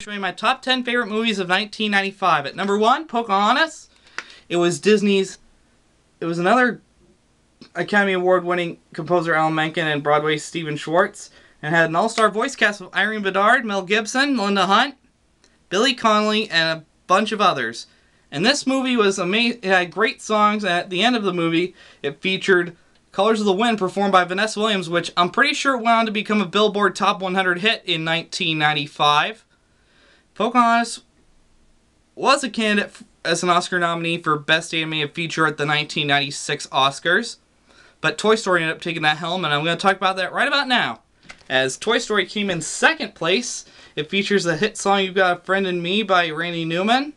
showing my top 10 favorite movies of 1995. At number 1, Pocahontas. It was Disney's... It was another Academy Award winning composer Alan Menken and Broadway's Stephen Schwartz. And had an all-star voice cast of Irene Bedard, Mel Gibson, Linda Hunt, Billy Connolly, and a bunch of others. And this movie was amazing. It had great songs, and at the end of the movie, it featured Colors of the Wind performed by Vanessa Williams, which I'm pretty sure went on to become a Billboard Top 100 hit in 1995. Pocahontas was a candidate as an Oscar nominee for Best Animated Feature at the 1996 Oscars, but Toy Story ended up taking that helm, and I'm going to talk about that right about now. As Toy Story came in second place, it features the hit song You've Got a Friend in Me by Randy Newman,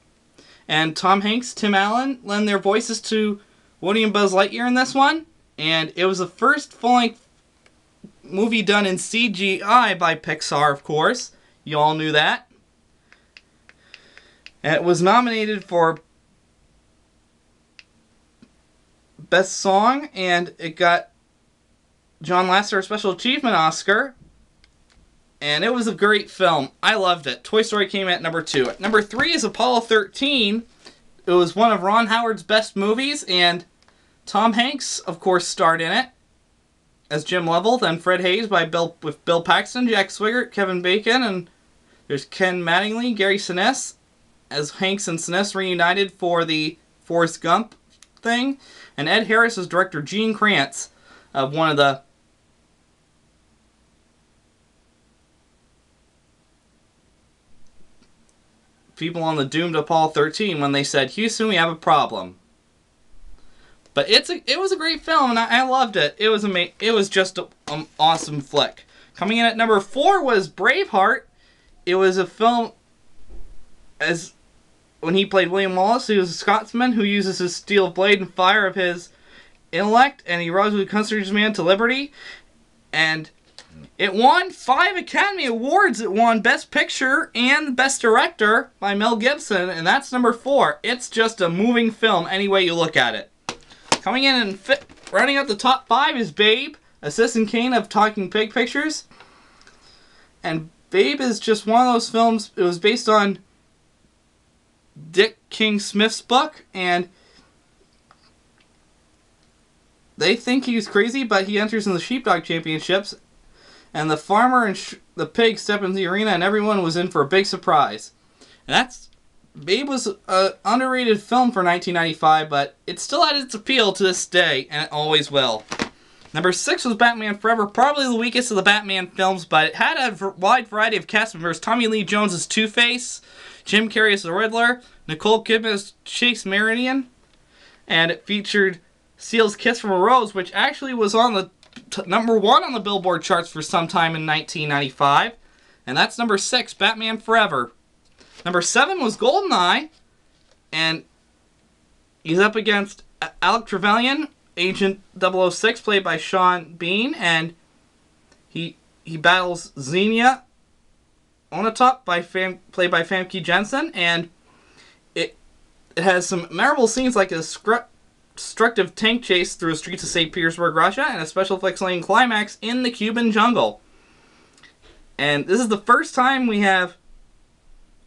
and Tom Hanks, Tim Allen lend their voices to Woody and Buzz Lightyear in this one. And it was the first full-length movie done in CGI by Pixar, of course. You all knew that. And it was nominated for Best Song, and it got John Lasseter a Special Achievement Oscar. And it was a great film. I loved it. Toy Story came at number 2. At number 3 is Apollo 13. It was one of Ron Howard's best movies, and Tom Hanks, of course, starred in it as Jim Lovell, then Fred Hayes with Bill Paxton, Jack Swigert, Kevin Bacon, and there's Ken Mattingly, Gary Sinise, as Hanks and Sinise reunited for the Forrest Gump thing, and Ed Harris as director Gene Kranz of one of the people on the doomed Apollo 13 when they said, "Houston, we have a problem." But it was a great film, and I loved it. It was just an awesome flick. Coming in at number 4 was Braveheart. It was a film when he played William Wallace, who was a Scotsman who uses his steel blade and fire of his intellect, and he rose with a country's man to liberty. And it won 5 Academy Awards. It won Best Picture and Best Director by Mel Gibson, and that's number 4. It's just a moving film any way you look at it. Coming in and rounding out the top 5 is Babe, a Citizen Kane of Talking Pig Pictures. And Babe is just one of those films. It was based on Dick King Smith's book, and they think he's crazy, but he enters in the Sheepdog Championships, and the farmer and the pig step into the arena, and everyone was in for a big surprise. And Babe was an underrated film for 1995, but it still had its appeal to this day, and it always will. Number 6 was Batman Forever, probably the weakest of the Batman films, but it had a wide variety of cast members. Tommy Lee Jones as Two-Face, Jim Carrey as the Riddler, Nicole Kidman as Chase Meridian, and it featured Seal's Kiss from a Rose, which actually was on the number 1 on the Billboard charts for some time in 1995, and that's number 6, Batman Forever. Number 7 was GoldenEye, and he's up against Alec Trevelyan, Agent 006, played by Sean Bean, and he battles Xenia Onatopp, played by Famke Jensen, and it has some memorable scenes like a destructive tank chase through the streets of St. Petersburg, Russia, and a special effects-laying climax in the Cuban jungle. And this is the first time we have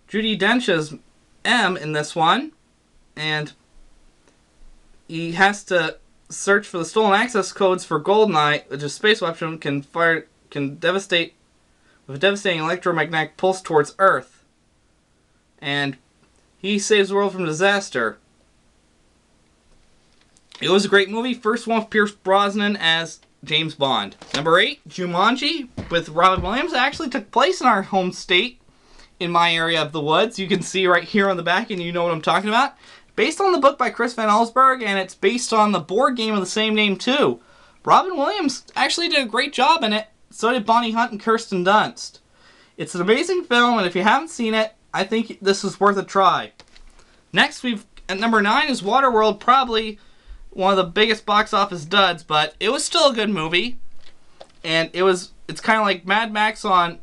Judi Dench as M in this one, and he has to search for the stolen access codes for GoldenEye, which is a space weapon can devastate with a devastating electromagnetic pulse towards Earth. And he saves the world from disaster. It was a great movie. First one with Pierce Brosnan as James Bond. Number 8, Jumanji with Robin Williams. It actually took place in our home state, in my area of the woods. You can see right here on the back, and you know what I'm talking about. Based on the book by Chris Van Allsburg, and it's based on the board game of the same name too. Robin Williams actually did a great job in it. So did Bonnie Hunt and Kirsten Dunst. It's an amazing film, and if you haven't seen it, I think this is worth a try. Next, at number 9 is Waterworld, probably one of the biggest box office duds, but it was still a good movie. And it's kind of like Mad Max on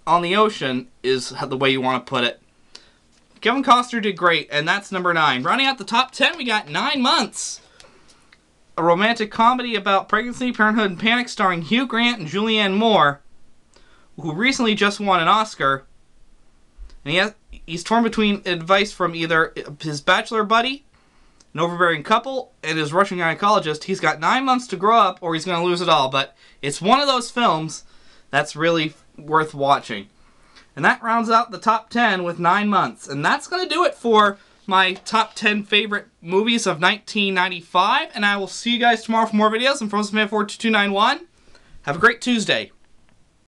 the ocean, is the way you want to put it. Kevin Costner did great, and that's number 9. Rounding out the top 10, we got 9 Months. A romantic comedy about pregnancy, parenthood, and panic starring Hugh Grant and Julianne Moore, who recently just won an Oscar. And he's torn between advice from either his bachelor buddy, an overbearing couple, and his Russian gynecologist. He's got 9 months to grow up or he's going to lose it all. But it's one of those films that's really worth watching. And that rounds out the top 10 with 9 months. And that's going to do it for my top 10 favorite movies of 1995. And I will see you guys tomorrow for more videos. I'm Frozen Man 42291. Have a great Tuesday.